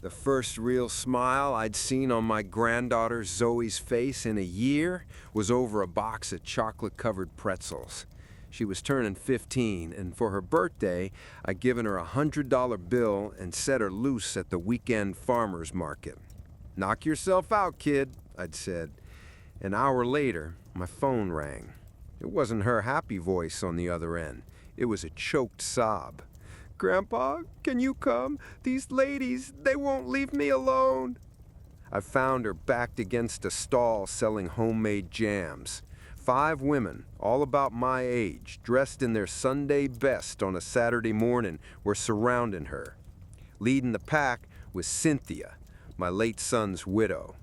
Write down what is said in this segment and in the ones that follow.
The first real smile I'd seen on my granddaughter Zoe's face in a year was over a box of chocolate-covered pretzels. She was turning 15, and for her birthday, I'd given her $100 bill and set her loose at the weekend farmer's market. "Knock yourself out, kid," I'd said. An hour later, my phone rang. It wasn't her happy voice on the other end. It was a choked sob. "Grandpa, can you come? These ladies, they won't leave me alone." I found her backed against a stall selling homemade jams. 5 women, all about my age, dressed in their Sunday best on a Saturday morning, were surrounding her. Leading the pack was Cynthia, my late son's widow.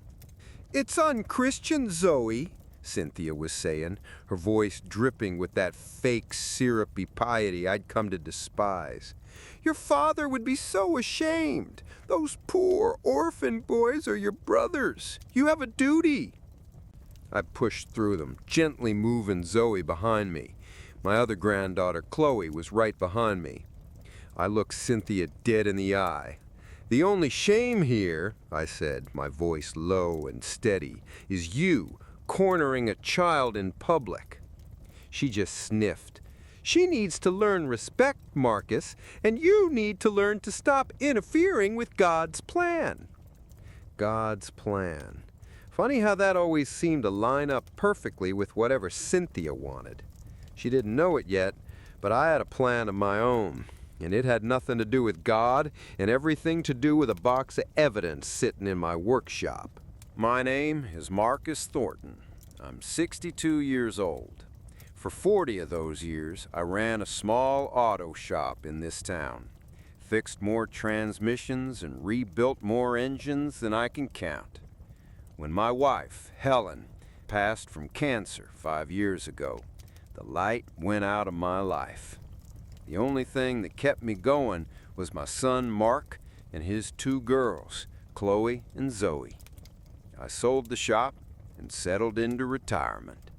"It's unchristian, Zoe," Cynthia was saying, her voice dripping with that fake syrupy piety I'd come to despise. "Your father would be so ashamed. Those poor orphan boys are your brothers. You have a duty." I pushed through them, gently moving Zoe behind me. My other granddaughter, Chloe, was right behind me. I looked Cynthia dead in the eye. "The only shame here," I said, my voice low and steady, "is you cornering a child in public." She just sniffed. "She needs to learn respect, Marcus, and you need to learn to stop interfering with God's plan." God's plan. Funny how that always seemed to line up perfectly with whatever Cynthia wanted. She didn't know it yet, but I had a plan of my own, and it had nothing to do with God and everything to do with a box of evidence sitting in my workshop. My name is Marcus Thornton. I'm 62 years old. For 40 of those years, I ran a small auto shop in this town. Fixed more transmissions and rebuilt more engines than I can count. When my wife, Helen, passed from cancer 5 years ago, the light went out of my life. The only thing that kept me going was my son Mark and his 2 girls, Chloe and Zoe. I sold the shop and settled into retirement,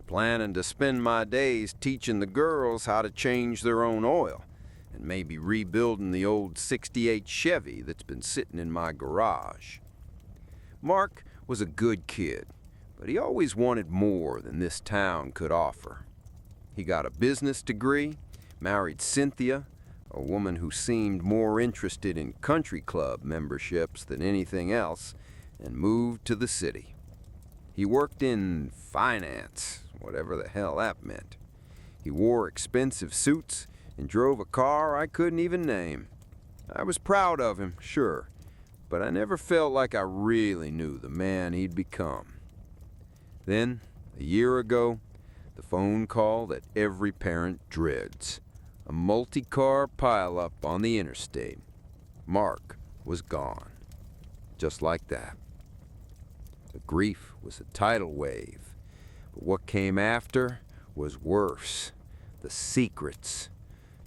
planning to spend my days teaching the girls how to change their own oil and maybe rebuilding the old '68 Chevy that's been sitting in my garage. Mark was a good kid, but he always wanted more than this town could offer. He got a business degree, married Cynthia, a woman who seemed more interested in country club memberships than anything else, and moved to the city. He worked in finance, whatever the hell that meant. He wore expensive suits and drove a car I couldn't even name. I was proud of him, sure, but I never felt like I really knew the man he'd become. Then, a year ago, the phone call that every parent dreads. A multi-car pileup on the interstate. Mark was gone. Just like that. The grief was a tidal wave, but what came after was worse. The secrets.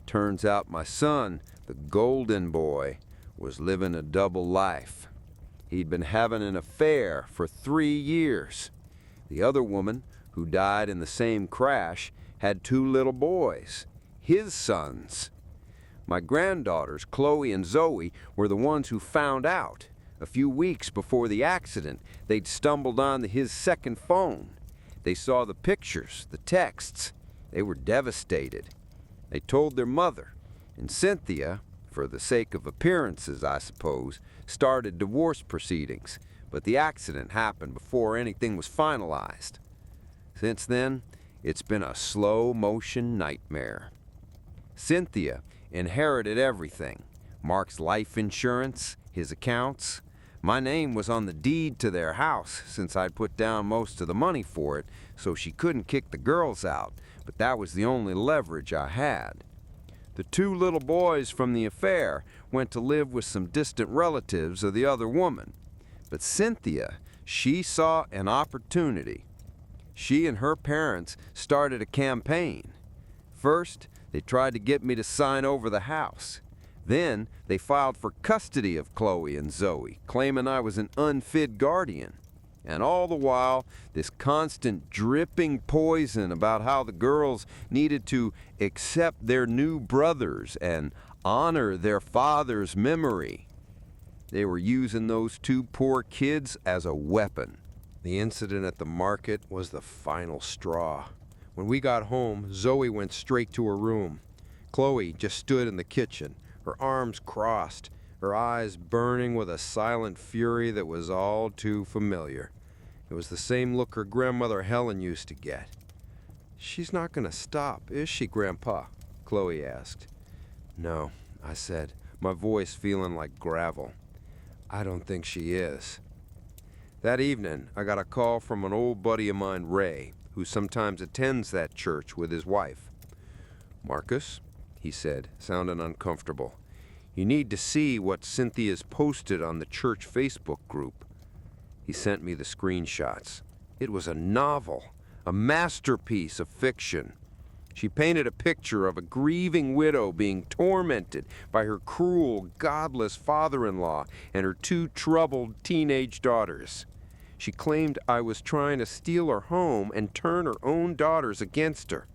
Turns out my son, the golden boy, was living a double life. He'd been having an affair for 3 years. The other woman, who died in the same crash, had 2 little boys, his sons. My granddaughters, Chloe and Zoe, were the ones who found out. A few weeks before the accident, they'd stumbled onto his second phone. They saw the pictures, the texts. They were devastated. They told their mother, and Cynthia, for the sake of appearances, I suppose, started divorce proceedings, but the accident happened before anything was finalized. Since then, it's been a slow-motion nightmare. Cynthia inherited everything. Mark's life insurance, his accounts. My name was on the deed to their house since I'd put down most of the money for it, so she couldn't kick the girls out, but that was the only leverage I had. The 2 little boys from the affair went to live with some distant relatives of the other woman. But Cynthia, she saw an opportunity. She and her parents started a campaign. First, they tried to get me to sign over the house. Then, they filed for custody of Chloe and Zoe, claiming I was an unfit guardian. And all the while, this constant dripping poison about how the girls needed to accept their new brothers and honor their father's memory. They were using those two poor kids as a weapon. The incident at the market was the final straw. When we got home, Zoe went straight to her room. Chloe just stood in the kitchen, her arms crossed, her eyes burning with a silent fury that was all too familiar. It was the same look her grandmother Helen used to get. "She's not going to stop, is she, Grandpa?" Chloe asked. "No," I said, my voice feeling like gravel. "I don't think she is." That evening, I got a call from an old buddy of mine, Ray, who sometimes attends that church with his wife. "Marcus," he said, sounding uncomfortable, "you need to see what Cynthia's posted on the church Facebook group." He sent me the screenshots. It was a novel, a masterpiece of fiction. She painted a picture of a grieving widow being tormented by her cruel, godless father-in-law and her two troubled teenage daughters. She claimed I was trying to steal her home and turn her own daughters against her.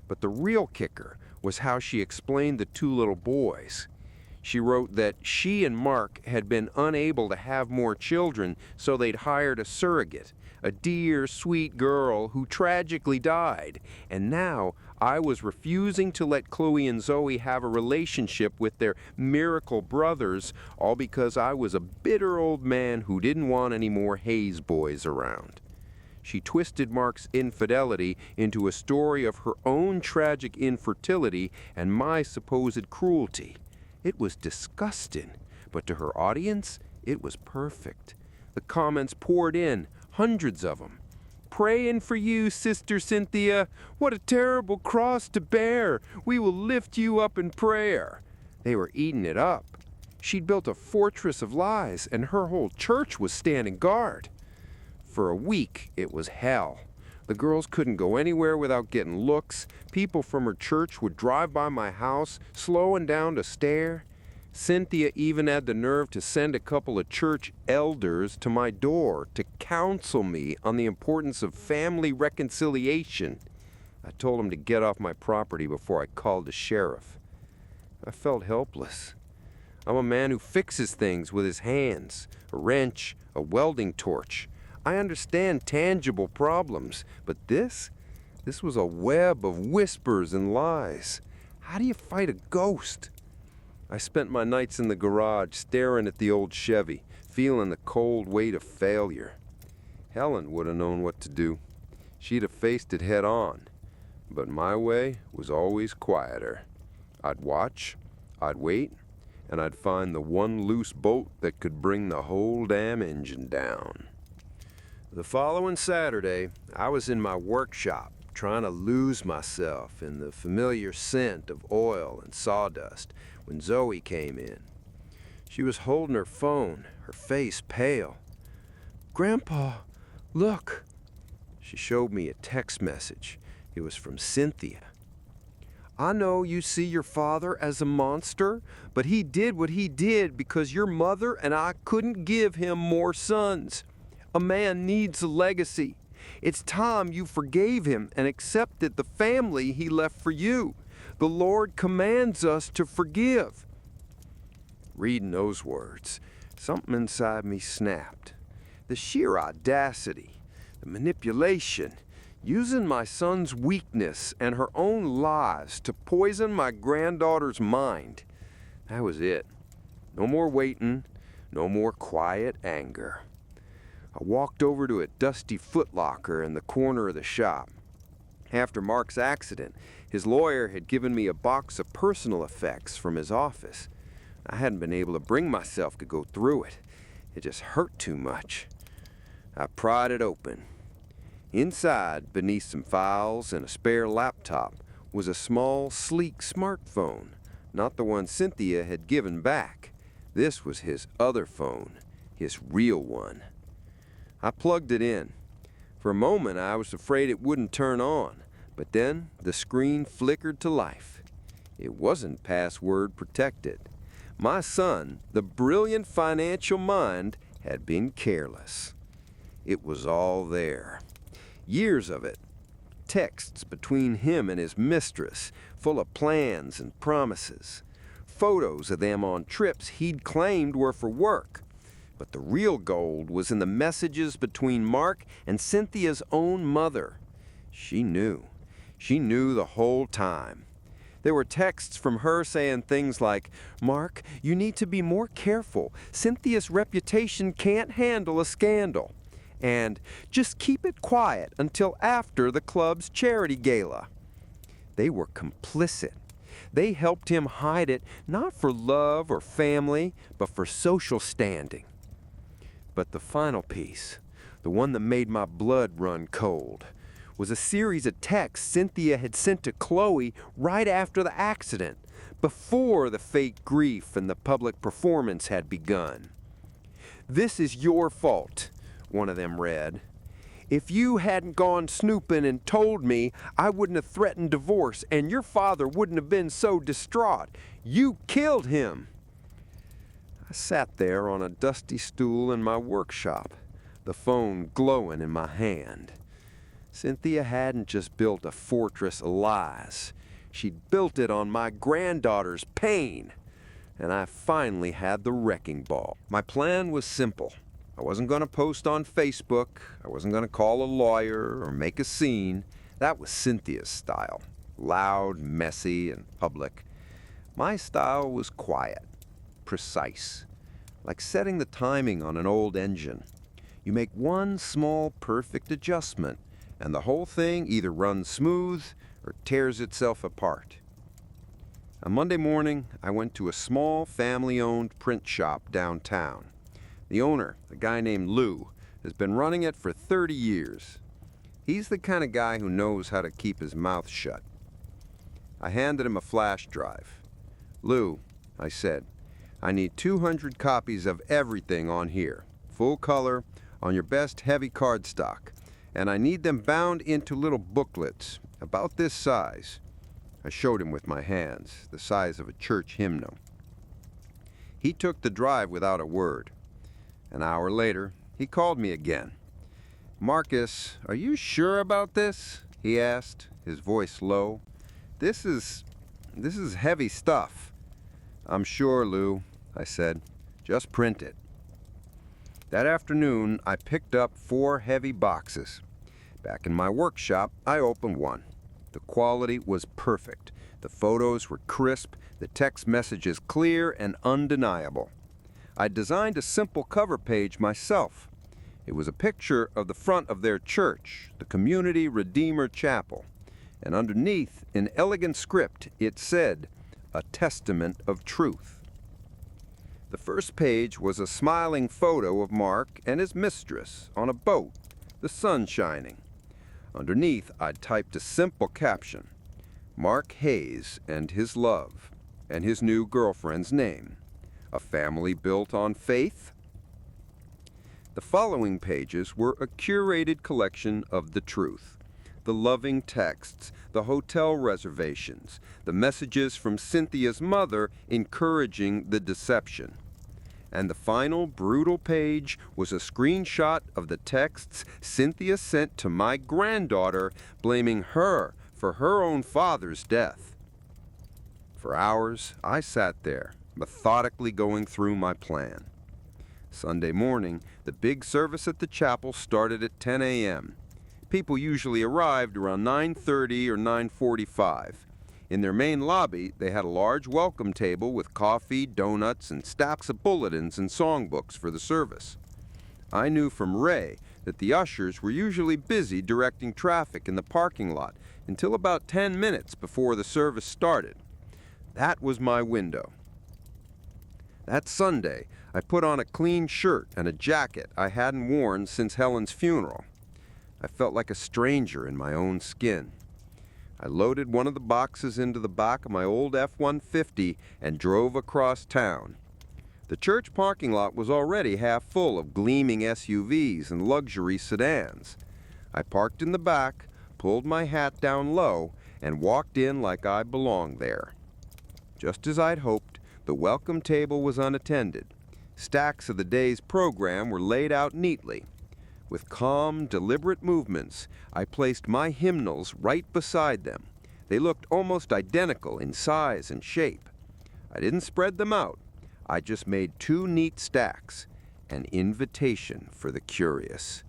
But the real kicker was how she explained the two little boys. She wrote that she and Mark had been unable to have more children, so they'd hired a surrogate, a dear, sweet girl who tragically died. And now I was refusing to let Chloe and Zoe have a relationship with their miracle brothers, all because I was a bitter old man who didn't want any more Hayes boys around. She twisted Mark's infidelity into a story of her own tragic infertility and my supposed cruelty. It was disgusting, but to her audience, it was perfect. The comments poured in, hundreds of them. "Praying for you, Sister Cynthia. What a terrible cross to bear. We will lift you up in prayer." They were eating it up. She'd built a fortress of lies, and her whole church was standing guard. For a week, it was hell. The girls couldn't go anywhere without getting looks. People from her church would drive by my house, slowing down to stare. Cynthia even had the nerve to send a couple of church elders to my door to counsel me on the importance of family reconciliation. I told them to get off my property before I called the sheriff. I felt helpless. I'm a man who fixes things with his hands, a wrench, a welding torch. I understand tangible problems, but this was a web of whispers and lies. How do you fight a ghost? I spent my nights in the garage staring at the old Chevy, feeling the cold weight of failure. Helen would have known what to do. She'd have faced it head on. But my way was always quieter. I'd watch, I'd wait, and I'd find the one loose bolt that could bring the whole damn engine down. The following Saturday, I was in my workshop, trying to lose myself in the familiar scent of oil and sawdust, when Zoe came in. She was holding her phone, her face pale. "Grandpa, look." She showed me a text message. It was from Cynthia. "I know you see your father as a monster, but he did what he did because your mother and I couldn't give him more sons. A man needs a legacy. It's time you forgave him and accepted the family he left for you. The Lord commands us to forgive." Reading those words, something inside me snapped. The sheer audacity, the manipulation, using my son's weakness and her own lies to poison my granddaughter's mind. That was it. No more waiting, no more quiet anger. I walked over to a dusty footlocker in the corner of the shop. After Mark's accident, his lawyer had given me a box of personal effects from his office. I hadn't been able to bring myself to go through it. It just hurt too much. I pried it open. Inside, beneath some files and a spare laptop, was a small, sleek smartphone, not the one Cynthia had given back. This was his other phone, his real one. I plugged it in. For a moment, I was afraid it wouldn't turn on, but then the screen flickered to life. It wasn't password protected. My son, the brilliant financial mind, had been careless. It was all there. Years of it. Texts between him and his mistress, full of plans and promises. Photos of them on trips he'd claimed were for work, But the real gold was in the messages between Mark and Cynthia's own mother. She knew. She knew the whole time. There were texts from her saying things like, "Mark, you need to be more careful. Cynthia's reputation can't handle a scandal." And, "Just keep it quiet until after the club's charity gala." They were complicit. They helped him hide it, not for love or family, but for social standing. But the final piece, the one that made my blood run cold, was a series of texts Cynthia had sent to Chloe right after the accident, before the fake grief and the public performance had begun. "This is your fault," one of them read. "If you hadn't gone snooping and told me, I wouldn't have threatened divorce, and your father wouldn't have been so distraught. You killed him." I sat there on a dusty stool in my workshop, the phone glowing in my hand. Cynthia hadn't just built a fortress of lies. She'd built it on my granddaughter's pain. And I finally had the wrecking ball. My plan was simple. I wasn't going to post on Facebook. I wasn't going to call a lawyer or make a scene. That was Cynthia's style. Loud, messy, and public. My style was quiet, precise. Like setting the timing on an old engine. You make one small, perfect adjustment, and the whole thing either runs smooth or tears itself apart. On Monday morning, I went to a small family-owned print shop downtown. The owner, a guy named Lou, has been running it for 30 years. He's the kind of guy who knows how to keep his mouth shut. I handed him a flash drive. "Lou," I said, "I need 200 copies of everything on here, full color, on your best heavy cardstock. And I need them bound into little booklets, about this size." I showed him with my hands, the size of a church hymnal. He took the drive without a word. An hour later, he called me again. "Marcus, are you sure about this?" he asked, his voice low. This is heavy stuff." "I'm sure, Lou," I said. "Just print it." That afternoon, I picked up 4 heavy boxes. Back in my workshop, I opened one. The quality was perfect. The photos were crisp, the text messages clear and undeniable. I designed a simple cover page myself. It was a picture of the front of their church, the Community Redeemer Chapel. And underneath, in elegant script, it said, "A Testament of Truth." The first page was a smiling photo of Mark and his mistress on a boat, the sun shining. Underneath, I'd typed a simple caption, "Mark Hayes and his love, and his new girlfriend's name. A family built on faith?" The following pages were a curated collection of the truth. The loving texts, the hotel reservations, the messages from Cynthia's mother encouraging the deception. And the final brutal page was a screenshot of the texts Cynthia sent to my granddaughter blaming her for her own father's death. For hours, I sat there, methodically going through my plan. Sunday morning, the big service at the chapel started at 10 a.m. People usually arrived around 9:30 or 9:45. In their main lobby, they had a large welcome table with coffee, donuts, and stacks of bulletins and songbooks for the service. I knew from Ray that the ushers were usually busy directing traffic in the parking lot until about 10 minutes before the service started. That was my window. That Sunday, I put on a clean shirt and a jacket I hadn't worn since Helen's funeral. I felt like a stranger in my own skin. I loaded one of the boxes into the back of my old F-150 and drove across town. The church parking lot was already half full of gleaming SUVs and luxury sedans. I parked in the back, pulled my hat down low, and walked in like I belonged there. Just as I'd hoped, the welcome table was unattended. Stacks of the day's program were laid out neatly. With calm, deliberate movements, I placed my hymnals right beside them. They looked almost identical in size and shape. I didn't spread them out. I just made 2 neat stacks. an invitation for the curious.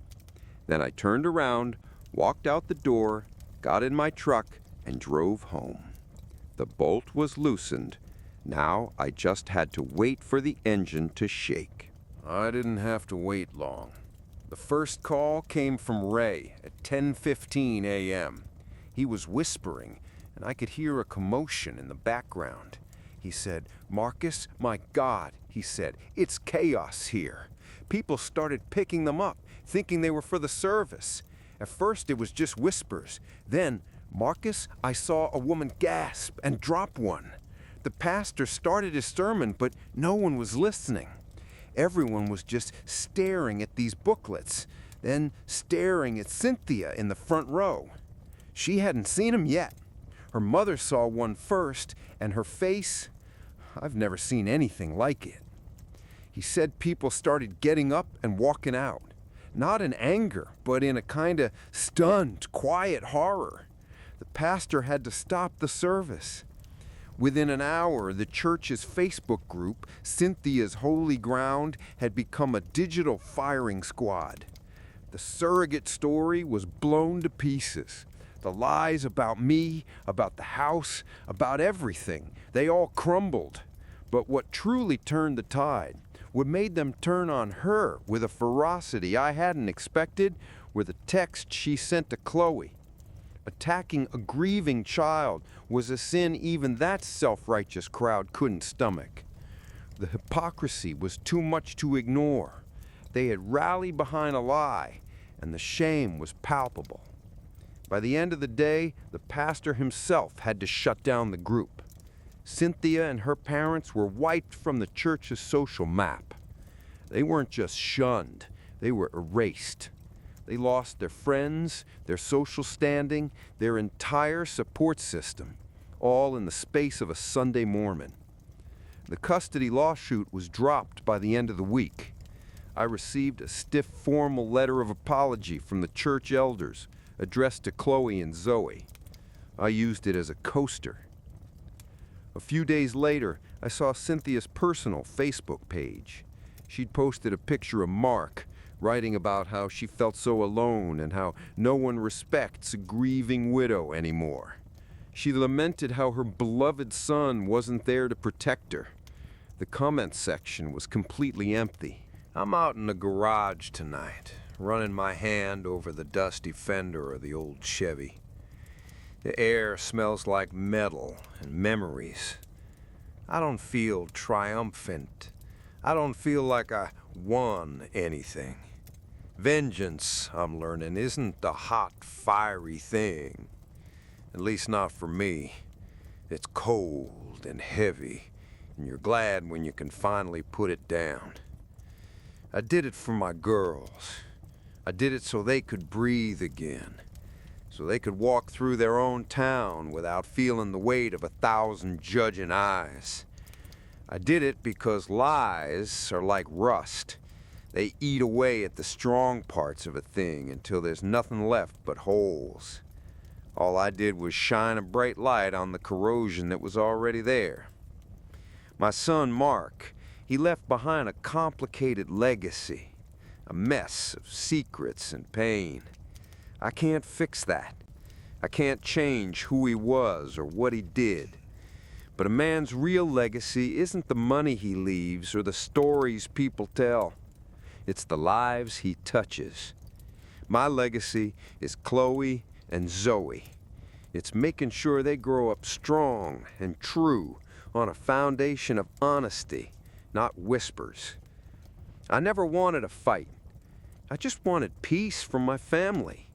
Then I turned around, walked out the door, got in my truck, and drove home. The bolt was loosened. Now I just had to wait for the engine to shake. I didn't have to wait long. The first call came from Ray at 10:15 a.m. He was whispering, and I could hear a commotion in the background. He said, "Marcus, my God," he said, "it's chaos here." People started picking them up, thinking they were for the service. At first it was just whispers. Then, "Marcus, I saw a woman gasp and drop one." The pastor started his sermon, but no one was listening. Everyone was just staring at these booklets, then staring at Cynthia in the front row. She hadn't seen him yet. Her mother saw one first, and her face, I've never seen anything like it. He said people started getting up and walking out, not in anger, but in a kind of stunned, quiet horror. The pastor had to stop the service. Within an hour, the church's Facebook group, Cynthia's Holy Ground, had become a digital firing squad. The surrogate story was blown to pieces. The lies about me, about the house, about everything, they all crumbled. But what truly turned the tide, what made them turn on her with a ferocity I hadn't expected, were the texts she sent to Chloe. Attacking a grieving child was a sin even that self-righteous crowd couldn't stomach. The hypocrisy was too much to ignore. They had rallied behind a lie, and the shame was palpable. By the end of the day, the pastor himself had to shut down the group. Cynthia and her parents were wiped from the church's social map. They weren't just shunned, they were erased. They lost their friends, their social standing, their entire support system, all in the space of a Sunday Mormon. The custody lawsuit was dropped by the end of the week. I received a stiff formal letter of apology from the church elders addressed to Chloe and Zoe. I used it as a coaster. A few days later, I saw Cynthia's personal Facebook page. She'd posted a picture of Mark, writing about how she felt so alone and how no one respects a grieving widow anymore. She lamented how her beloved son wasn't there to protect her. The comment section was completely empty. I'm out in the garage tonight, running my hand over the dusty fender of the old Chevy. The air smells like metal and memories. I don't feel triumphant. I don't feel like I won anything. Vengeance, I'm learning, isn't a hot, fiery thing. At least not for me. It's cold and heavy, and you're glad when you can finally put it down. I did it for my girls. I did it so they could breathe again, so they could walk through their own town without feeling the weight of 1,000 judging eyes. I did it because lies are like rust. They eat away at the strong parts of a thing until there's nothing left but holes. All I did was shine a bright light on the corrosion that was already there. My son, Mark, he left behind a complicated legacy, a mess of secrets and pain. I can't fix that. I can't change who he was or what he did. But a man's real legacy isn't the money he leaves or the stories people tell. It's the lives he touches. My legacy is Chloe and Zoe. It's making sure they grow up strong and true on a foundation of honesty, not whispers. I never wanted a fight. I just wanted peace from my family.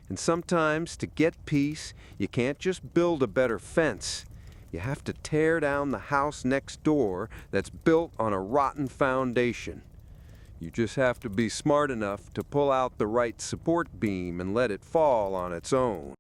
And sometimes to get peace, you can't just build a better fence. You have to tear down the house next door that's built on a rotten foundation. You just have to be smart enough to pull out the right support beam and let it fall on its own.